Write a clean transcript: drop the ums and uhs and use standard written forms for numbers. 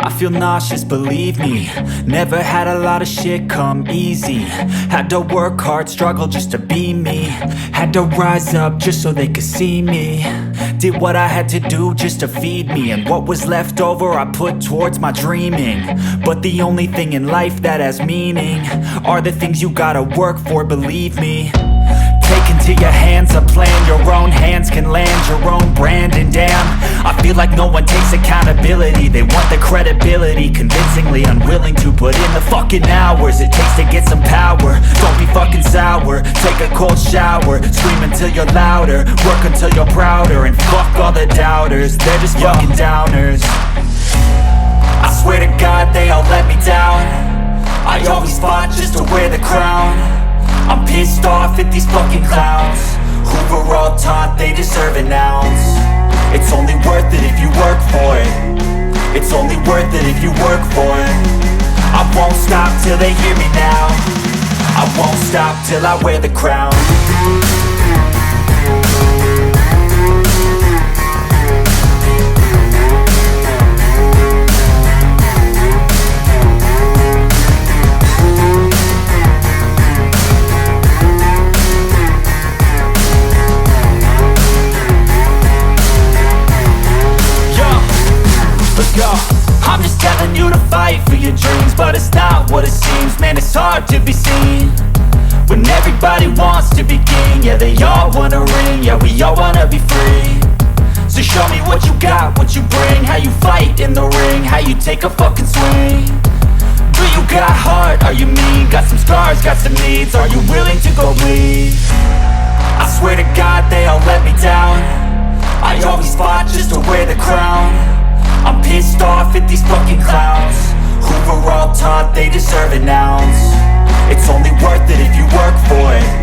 I feel nauseous, believe me. Never had a lot of shit come easy. Had to work hard, struggle just to be me. Had to rise up just so they could see me. Did what I had to do just to feed me. And what was left over I put towards my dreaming. But the only thing in life that has meaning are the things you gotta work for, believe me. Take into your hands a plan. Your own hands can land your own brand. And damn, I feel like no one takes accountability. They want the credibility, convincingly unwilling to put in the fucking hours it takes to get some power. Don't be fucking sour. Take a cold shower. Scream until you're louder. Work until you're prouder. And fuck all the doubters. They're just fucking downers. I swear to God they all let me down. I always fought just to wear the crown. I'm pissed off at these fucking clowns who were all taught they deserve an ounce. It's only worth it if you work for it. It's only worth it if you work for it. I won't stop till they hear me now. I won't stop till I wear the crown. I'm just telling you to fight for your dreams, but it's not what it seems. Man, it's hard to be seen when everybody wants to be king. Yeah, they all wanna ring. Yeah, we all wanna be free. So show me what you got, what you bring, how you fight in the ring, how you take a fucking swing. Do you got heart? Are you mean? Got some scars, got some needs. Are you willing to go bleed? I swear to God they all let me down. I always fought just to wear the crown. I'm pissed off at these fucking clowns who were all taught they deserve an ounce. It's only worth it if you work for it.